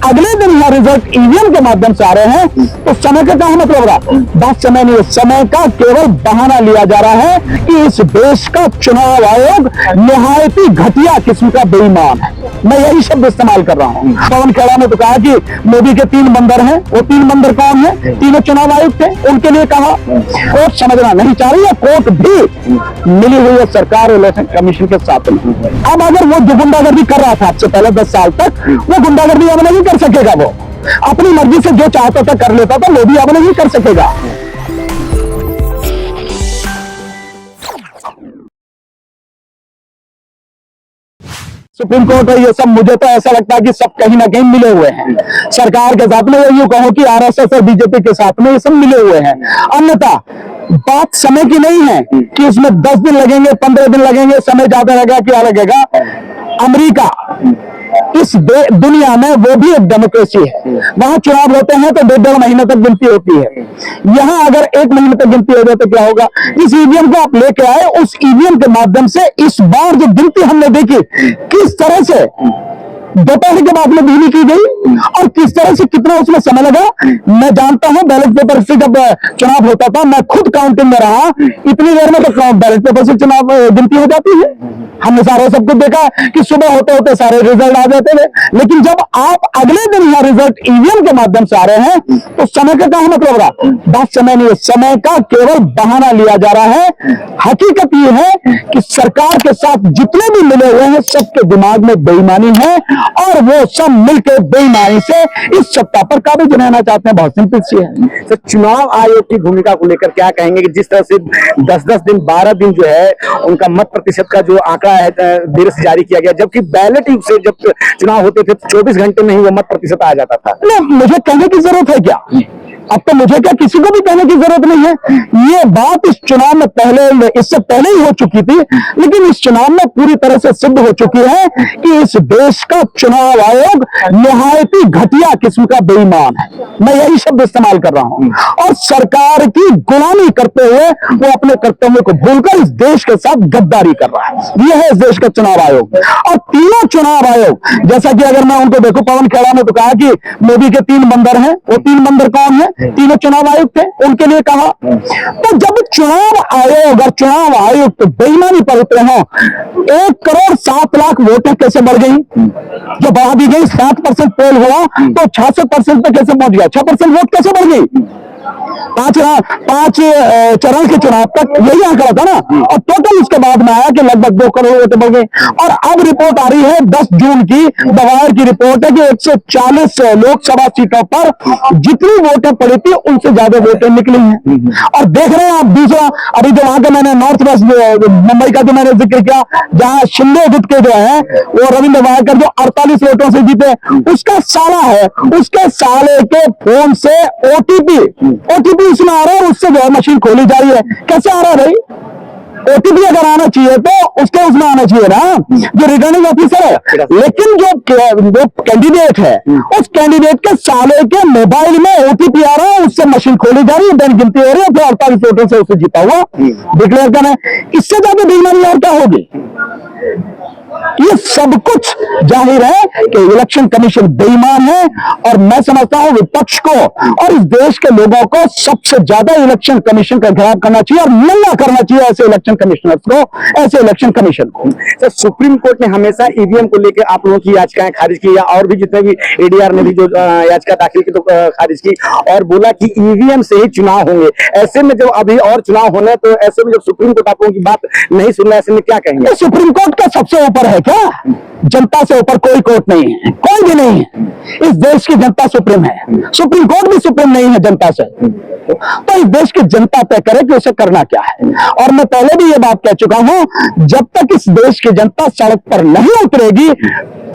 अगले दिन यह रिजल्ट ईवीएम के माध्यम से आ रहे हैं, तो समय का क्या मतलब रहा? बात समय नहीं है, समय का केवल बहाना लिया जा रहा है कि इस देश का चुनाव आयोग निहायत ही घटिया किस्म का बेईमान है। मैं यही शब्द इस्तेमाल कर रहा हूं। पवन खेड़ा ने तो कहा कि मोदी के 3 बंदर हैं। वो 3 बंदर कौन है? तीनों चुनाव आयुक्त थे, उनके लिए कहा। कोर्ट समझना नहीं चाह रही है, कोर्ट भी मिली हुई है सरकार और इलेक्शन कमीशन के साथ में। अब अगर वो जो गुंडागर्दी कर रहा था आपसे पहले 10 साल तक, वो गुंडागर्दी अब नहीं कर सकेगा। वो अपनी मर्जी से जो चाहता था कर लेता था, वो भी अब नहीं कर सकेगा। सुप्रीम कोर्ट और ये सब, मुझे तो ऐसा लगता है कि सब कहीं ना कहीं मिले हुए हैं सरकार के साथ में। यूं कहो कि आरएसएस और बीजेपी के साथ में ये सब मिले हुए हैं। अन्यथा बात समय की नहीं है कि इसमें 10 दिन लगेंगे, 15 दिन लगेंगे, समय ज्यादा लगेगा, क्या लगेगा। अमेरिका इस दुनिया में वो भी एक डेमोक्रेसी है। वहां चुनाव होते हैं तो 1.5 महीने तक गिनती होती है। यहां अगर 1 महीने तक गिनती हो जाए तो क्या होगा? इस ईवीएम को आप लेके आए, उस ईवीएम के माध्यम से इस बार जो गिनती हमने देखी, किस तरह से दोपहर के बाद में बिजली की गई और किस तरह से कितना उसमें समय लगा। मैं जानता हूं, बैलेट पेपर से जब चुनाव होता था, मैं खुद काउंटिंग में रहा, इतनी देर में तो बैलेट पेपर से चुनाव गिनती हो जाती है। हमने सारे सब कुछ देखा कि सुबह होते होते सारे रिजल्ट आ जाते थे। लेकिन जब आप अगले दिन यह रिजल्ट ईवीएम के माध्यम से आ रहे हैं, तो समय का क्या मतलब रहा? बात समय नहीं है, समय का केवल बहाना लिया जा रहा है। हकीकत यह है कि सरकार के साथ जितने भी मिले हुए हैं, सबके दिमाग में बेईमानी है और वो सब मिलकर बेईमानी से इस सत्ता पर काबिज रहना चाहते हैं। बहुत सिंपल सी है। तो चुनाव आयोग की भूमिका को लेकर क्या कहेंगे कि जिस तरह से 10-10 दिन 12 दिन जो है उनका मत प्रतिशत का जो आंकड़ा है देर से जारी किया गया, जबकि बैलेट से जब चुनाव होते थे 24 घंटे में ही वो मत प्रतिशत आ जाता था। मुझे कहने की जरूरत है क्या? अब तो मुझे क्या, किसी को भी कहने की जरूरत नहीं है। ये बात इस चुनाव में पहले, इससे पहले ही हो चुकी थी, लेकिन इस चुनाव में पूरी तरह से सिद्ध हो चुकी है कि इस देश का चुनाव आयोग निहायत ही घटिया किस्म का बेईमान है। मैं यही शब्द इस्तेमाल कर रहा हूं। और सरकार की गुलामी करते हुए वो अपने कर्तव्य को भूलकर इस देश के साथ गद्दारी कर रहा है। यह है इस देश का चुनाव आयोग। और तीनों चुनाव आयोग, जैसा कि अगर मैं उनको देखूं, पवन खेड़ा ने तो कहा कि मोदी के 3 बंदर हैं। वो 3 बंदर कौन है? तीनों चुनाव आयुक्त थे, उनके लिए कहा। तो जब चुनाव आयोग और चुनाव आयुक्त बेईमानी पर उतरे हों, 1,07,00,000 वोटें कैसे बढ़ गई? जो बढ़ा दी गई, 7% पोल हुआ तो 66% पे कैसे पहुंच गया? 6% वोट कैसे बढ़ गई? 5 चरण के चुनाव तक यही आंकड़ा था ना। और टोटल उसके बाद में आया कि लगभग 2 करोड़ वोटें बढ़ गई। और अब रिपोर्ट आ रही है 10 जून की, दवायर की रिपोर्ट है कि 140 लोकसभा सीटों पर जितनी वोटें पड़ी थी उनसे ज्यादा वोटें निकली हैं। और देख रहे हैं आप दूसरा, अभी जो वहां का मैंने नॉर्थ वेस्ट मुंबई का जो मैंने जिक्र किया, जहां शिंदे गुट के जो है वो रविंद्र वायकर जो 48 वोटों से जीते, उसका साला है, उसके साले के फोन से ओटीपी उसमें आ रहा है, उससे जो है मशीन खोली जा रही है। कैसे आ रहा है भाई? ओटीपी अगर आना चाहिए तो उसके उसमें आना चाहिए ना, जो रिटर्निंग ऑफिसर है। लेकिन जो कैंडिडेट है, उस कैंडिडेट के साले के मोबाइल में ओटीपी आ रहा है, उससे मशीन खोली जा रही है, देन गिनती हो रही है, फिर 48 वोटों से उसे जीता हुआ डिक्लेयर करना है। इससे ज्यादा बेईमानी और क्या होगी? ये सब कुछ जाहिर है कि इलेक्शन कमीशन बेईमान है। और मैं समझता हूं विपक्ष को और इस देश के लोगों को सबसे ज्यादा इलेक्शन कमीशन का घेराव करना चाहिए और मना करना चाहिए ऐसे इलेक्शन कमिश्नर्स को, ऐसे इलेक्शन कमीशन को। तो सुप्रीम कोर्ट ने हमेशा ईवीएम को लेकर आप लोगों की याचिकाएं खारिज की, या और भी जितने भी एडीआर ने भी जो याचिका दाखिल की तो खारिज की, और बोला कि ईवीएम से ही चुनाव होंगे। ऐसे में जब अभी और चुनाव होने, तो ऐसे में जब सुप्रीम कोर्ट आप लोगों की बात नहीं सुन रहा, ऐसे में क्या कहेंगे? सुप्रीम कोर्ट का सबसे ऊपर है क्या? जनता से ऊपर कोई कोर्ट नहीं है, कोई भी नहीं है। इस देश की जनता सुप्रीम है, सुप्रीम कोर्ट भी सुप्रीम नहीं है जनता से। तो इस देश की जनता तय करे कि उसे करना क्या है। और मैं पहले भी ये बात कह चुका हूं, जब तक इस देश की जनता सड़क पर नहीं उतरेगी,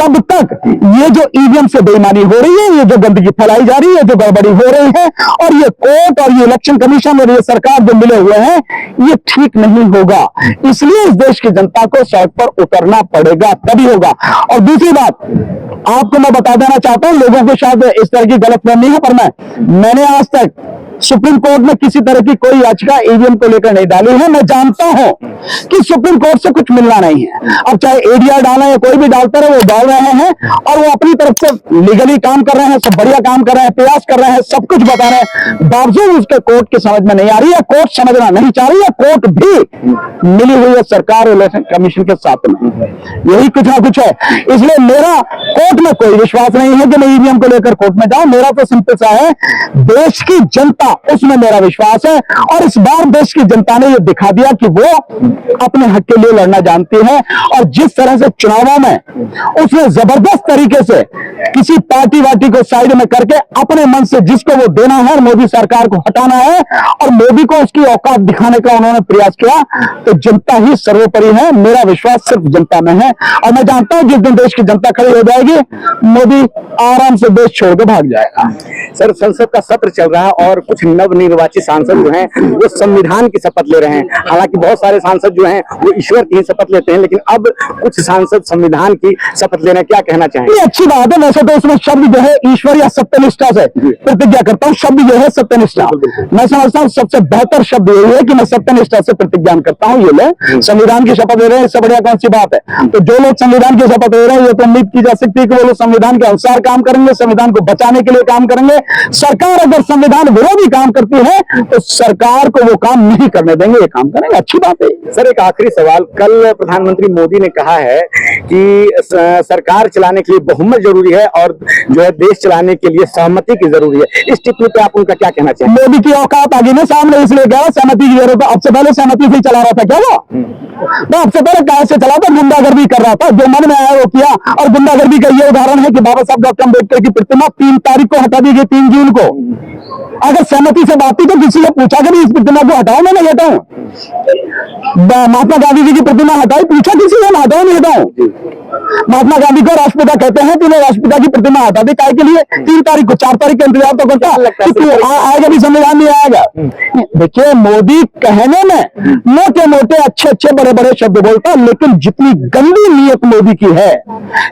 तब तक ये जो ईवीएम से बेईमानी हो रही है, ये जो गंदगी फैलाई जा रही है, जो गड़बड़ी हो रही है, और ये कोर्ट और ये इलेक्शन कमीशन और ये सरकार जो मिले हुए हैं, ये ठीक नहीं होगा। इसलिए इस देश की जनता को सड़क पर उतरना पड़ेगा, तभी होगा। और दूसरी बात आपको मैं बता देना चाहता हूं, लोगों को शायद इस तरह की गलतफहमी है, पर मैंने आज तक सुप्रीम कोर्ट में किसी तरह की कोई याचिका ईवीएम को लेकर नहीं डाली है। मैं जानता हूं कि सुप्रीम कोर्ट से कुछ मिलना नहीं है। अब चाहे एडीआर डालें या कोई भी डालता रहे, वो डाल रहे हैं और वो अपनी तरफ से लीगली काम कर रहे हैं, सब बढ़िया काम कर रहे हैं, प्रयास कर रहे हैं, सब कुछ बता रहे हैं, बावजूद उसके कोर्ट की समझ में नहीं आ रही है, कोर्ट समझना नहीं चाह रही है, कोर्ट भी मिली हुई है सरकार और इलेक्शन कमीशन के साथ में। यही कुछ ना कुछ है। इसलिए मेरा कोर्ट में कोई विश्वास नहीं है कि मैं ईवीएम को लेकर कोर्ट में जाऊं। मेरा तो सिंपल सा है, देश की जनता, उसमें मेरा विश्वास है। और इस बार देश की जनता ने यह दिखा दिया कि वो अपने हक के लिए लड़ना जानती है। और जिस तरह से चुनावों में उसने जबरदस्त तरीके से किसी पार्टी वार्टी को साइड में करके अपने मन से जिसको वो देना है, मोदी सरकार को हटाना है और मोदी को उसकी औकात दिखाने का उन्होंने प्रयास किया, तो जनता ही सर्वोपरि है। मेरा विश्वास सिर्फ जनता में है और मैं जानता हूं जिस दिन देश की जनता खड़ी हो जाएगी, मोदी आराम से देश छोड़ के भाग जाएगा। सर, संसद का सत्र चल रहा है और कुछ नवनिर्वाचित सांसद जो हैं वो संविधान की शपथ ले रहे हैं। हालांकि बहुत सारे सांसद जो हैं वो ईश्वर की शपथ लेते हैं, लेकिन अब कुछ सांसद संविधान की शपथ ले रहे हैं। क्या कहना चाहेंगे? ये अच्छी बात है। वैसे तो उसमें शब्द जो है ईश्वर या सत्यनिष्ठा से प्रतिज्ञा करता हूँ, शब्द जो है सत्यनिष्ठा। मैं समझता हूँ सबसे बेहतर शब्द यही है कि मैं सत्यनिष्ठा से प्रतिज्ञा करता हूँ। ये ले संविधान की शपथ ले रहे हैं, इससे बढ़िया कौन सी बात है। तो जो लोग संविधान की शपथ ले रहे हैं, ये तो उम्मीद की जा सकती है कि वो लोग संविधान के अनुसार काम करेंगे, संविधान को बचाने के लिए काम करेंगे। सरकार अगर संविधान विरोधी काम करती है तो सरकार को वो काम नहीं करने देंगे, ये काम करेंगे। अच्छी बात है। सर, एक आखिरी सवाल, कल प्रधानमंत्री मोदी ने कहा है कि सरकार चलाने के लिए बहुमत जरूरी है और जो है देश चलाने के लिए सहमति की जरूरी है। इस टिप्पणी पे आप उनका क्या कहना चाहिए? मोदी की औकात आगे ना सामने, इसलिए क्या सहमति की जरूरत है। अब से पहले सहमति से ही चला रहा था क्या वो? तो अब से पहले कहा से चला था, गुंडागर्दी कर रहा था, जो मन में आया वो किया। और गुंडागर्दी का ये उदाहरण है कि बाबा साहब डॉक्टर अम्बेडकर की प्रतिमा 3 तारीख को हटा दी गई, 3 जून को। अगर सहमति से बात थी तो किसी ने पूछा कि इस प्रतिमा को हटाओ, मैं नहीं हटाऊं। महात्मा गांधी जी की प्रतिमा हटाई, पूछा किसी ने, हटाओ नहीं हटाऊं। महात्मा गांधी को राष्ट्रपिता कहते हैं, तूने राष्ट्रपिता की प्रतिमा हटा दी, काय के लिए? 3 तारीख को, 4 तारीख का इंतजार तो करता कि तू आएगा भी, संविधान नहीं आएगा। देखिए, मोदी कहने में मोटे मोटे अच्छे अच्छे बड़े बड़े शब्द बोलता, लेकिन जितनी गंदी नीयत मोदी की है,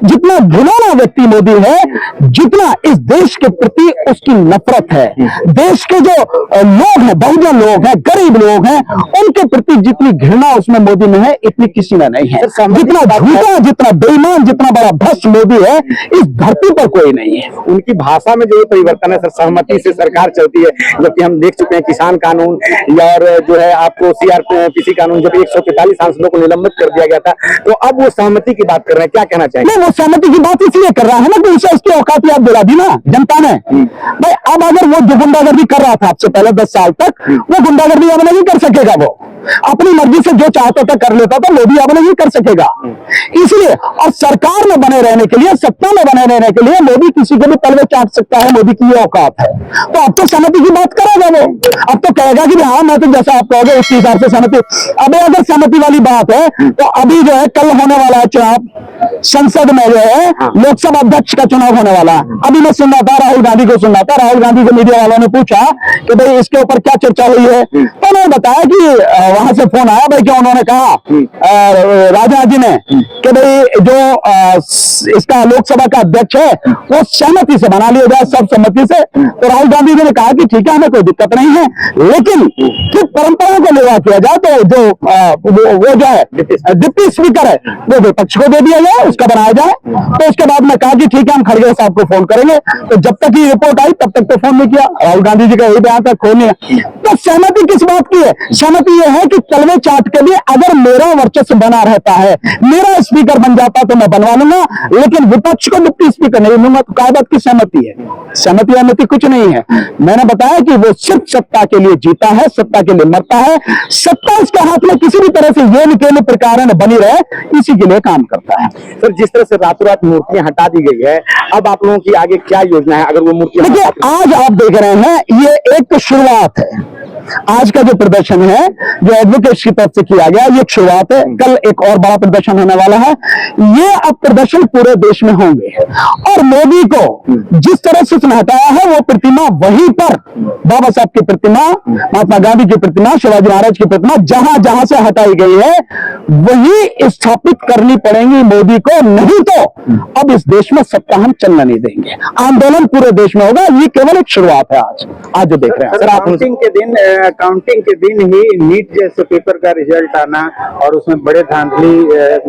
जितना घिनौना व्यक्ति मोदी है, जितना इस देश के प्रति उसकी नफरत है, देश के जो लोग हैं, बहुजन लोग हैं, गरीब लोग हैं, उनके प्रति जितनी घृणा उसमें मोदी में है, इतनी किसी में नहीं है। जितना झूठा, जितना बेईमान, जितना बड़ा भ्रष्ट मोदी है, इस धरती पर कोई नहीं है। उनकी भाषा में जो ये परिवर्तन है सर, सहमति से सरकार चलती है, जबकि हम देख चुके हैं किसान कानून और जो है आपको सीआरपीसी कानून, जब 145 सांसदों को निलंबित कर दिया गया था, तो अब वो सहमति की बात कर रहे हैं। क्या कहना चाहिए? नहीं, वो सहमति की बात इसलिए कर रहा है ना कि उसे उसकी औकात याद दिला दी ना जनता ने। भाई, अब अगर वो जो गुंडागर्दी कर रहा था आपसे पहले 10 साल तक, वो गुंडागर्दी अब नहीं कर सकेगा। वो अपनी मर्जी से जो चाहता था कर लेता था, वो भी अब नहीं कर सकेगा। इसलिए और सरकार में बने रहने के लिए, सत्ता में बने रहने के लिए मोदी किसी को भी तलवे चाट सकता है। मोदी की ये औकात है। तो अब तो सहमति की बात करेगा वो। अब तो कहेगा कि हाँ, मैं तो जैसा आप कहोगे उस हिसाब से सहमति। अबे अगर सहमति वाली बात है तो अभी जो है कल होने वाला है चुनाव, संसद में जो है लोकसभा अध्यक्ष का चुनाव होने वाला है। अभी मैं सुन रहा था, राहुल गांधी को सुन रहा था, राहुल गांधी को मीडिया वालों ने पूछा कि भाई इसके ऊपर क्या चर्चा हुई है, तो उन्होंने बताया कि वहां से फोन आया भाई, क्या उन्होंने कहा राजनाथ जी ने कि भाई जो इसका लोकसभा का अध्यक्ष है वो सहमति से बना लिया जाए, सब सहमति से। तो राहुल गांधी जी ने कहा कि ठीक है, हमें कोई दिक्कत नहीं है, लेकिन फिर परंपराओं को लेवा किया जाए तो जो वो जो है डिप्टी स्पीकर है वो विपक्ष को दे दिया जाए, उसका बनाया जाए। तो उसके बाद में कहा कि ठीक है, हम खड़गे साहब को फोन करेंगे। तो जब तक ये रिपोर्ट आई तब तक तो फोन नहीं किया। राहुल गांधी जी का यही बयान था, फोन नहीं। तो सहमति किस बात की है? सहमति यह है कि तलवे चाट के लिए अगर मेरा वर्चस्व बना रहता है, मेरा स्पीकर बन जाता तो मैं बनवा लूंगा, लेकिन विपक्ष को डिप्टी स्पीकर नहीं लूंगा। तो क्या बात की सहमति है? सहमति कुछ नहीं है। मैंने बताया कि वो सिर्फ सत्ता के लिए जीता है, सत्ता के लिए मरता है। सत्ता उसके हाथ में किसी भी तरह से ये निकेले प्रकार बनी रहे, इसी के लिए काम करता है। सर, जिस तरह से रातों रात मूर्तियां हटा दी गई है, अब आप लोगों की आगे क्या योजना है? अगर वो मूर्तियां, देखिए, आज आप देख रहे हैं ये एक शुरुआत है। आज का जो प्रदर्शन है जो एडवोकेट्स की तरफ से किया गया, ये एक शुरुआत है। कल एक और बड़ा प्रदर्शन होने वाला है। ये अब प्रदर्शन पूरे देश में होंगे और मोदी को जिस तरह से हटाया है वो प्रतिमा वहीं पर, बाबा साहब की प्रतिमा, महात्मा गांधी की प्रतिमा, शिवाजी महाराज की प्रतिमा जहां जहां से हटाई गई है वही स्थापित करनी पड़ेंगी मोदी को, नहीं तो अब इस देश में सत्ता हम चलने नहीं देंगे। आंदोलन पूरे देश में होगा, ये केवल एक शुरुआत है। आज जो देख रहे हैं सर, आप काउंटिंग के दिन ही नीट जैसे पेपर का रिजल्ट आना और उसमें बड़े धांधली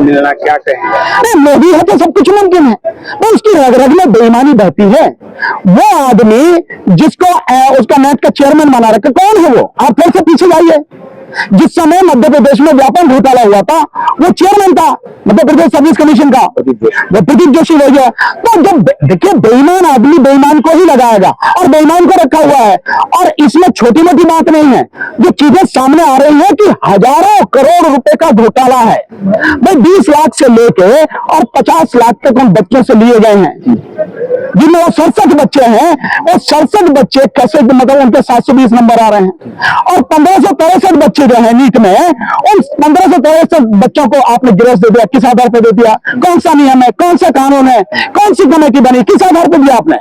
मिलना, क्या कहेंगे? मोदी है तो सब कुछ मुमकिन है, तो उसकी रग रग में बेईमानी बहती है। वो आदमी जिसको उसका नेट का चेयरमैन बना रखा, कौन है वो? आप फिर से पीछे जाइए। जिस समय मध्य प्रदेश में व्यापक घोटाला हुआ था वो चेयरमैन था मध्य प्रदेश सर्विस कमीशन का, वो प्रदीप जोशी हो गया। तो जब देखिए बेईमान आदमी बेईमान को ही लगाएगा और बेईमान को रखा हुआ है। और इसमें छोटी मोटी बात नहीं है, जो चीजें सामने आ रही है कि हजारों करोड़ रुपए का घोटाला है भाई, 20 लाख से लेके और 50 लाख तक उन बच्चों से लिए गए हैं, जिनमें वो 67 बच्चे हैं। वो 67 बच्चे कैसे, मतलब उनके 720 नंबर आ रहे हैं और 1563 बच्चे जो है नीट में, उन 1563 बच्चों को आपने गिरफ्त दे दिया। किस आधार पर दे दिया? कौन सा नियम है, कौन सा कानून है, कौन सी कमेटी बनी, किस आधार पर दिया आपने?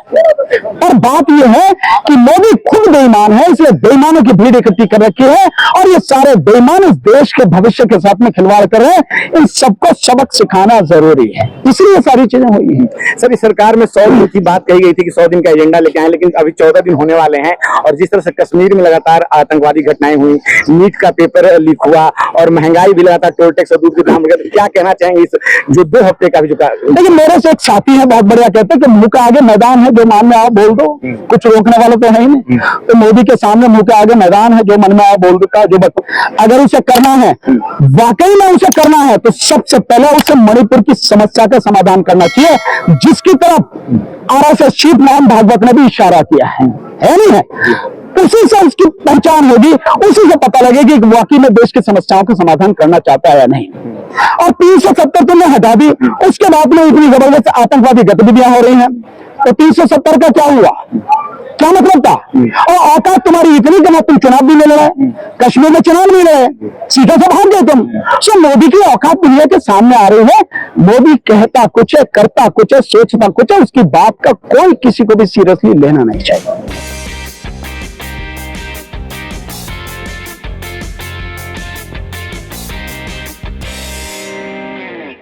और बात यह है कि मोदी खुद बेईमान है, इसलिए बेईमानों की भीड़ इकट्ठी कर रखी है और ये सारे बेईमान इस देश के भविष्य के साथ में खिलवाड़ कर रहे हैं। इन सबको सबक सिखाना जरूरी है, इसलिए सारी चीजें हुई हैं। सर, इस सरकार में 100 दिन की बात कही गई थी कि 100 दिन का एजेंडा लेके आए, लेकिन अभी 14 दिन होने वाले हैं और जिस तरह से कश्मीर में लगातार आतंकवादी घटनाएं हुई, नीट का पेपर लीक हुआ और महंगाई भी लगातार, टोल टैक्स और दूध के दाम बढ़ गए, तो क्या कहना चाहेंगे इस जो 2 हफ्ते का भी जो देखिए, मेरे से एक साथी है बहुत बढ़िया, कहते हैं कि मुंह के आगे मैदान है, जो मन में आओ बोल दो, कुछ रोकने वाला तो है ही नहीं। तो मोदी के सामने मुंह के आगे मैदान है, जो मन में आओ बोल दो। जो अगर उसे करना है, वाकई में उसे करना है, तो सबसे पहले उसे मणिपुर की समस्या का समाधान करना चाहिए, जिसकी तरफ आरएसएस चीफ मोहन भागवत ने भी इशारा किया है नहीं है? उसी से उसकी पहचान होगी, उसी से पता लगेगी कि वाकई में देश की समस्याओं का समाधान करना चाहता है या नहीं। और 370 तुमने हटा दी, उसके बाद में इतनी जबरदस्त आतंकवादी गतिविधियां हो रही हैं, तो 370 का क्या हुआ? क्या मतलब था? और औकात तुम्हारी इतनी कि तुम चुनाव भी नहीं लड़ रहे, कश्मीर में चुनाव नहीं लड़े, सीधे से भाग गए तुम। सो मोदी की औकात दुनिया के सामने आ रही है। मोदी कहता कुछ है, करता कुछ है, सोचता कुछ है, उसकी बात का कोई किसी को भी सीरियसली लेना नहीं चाहिए।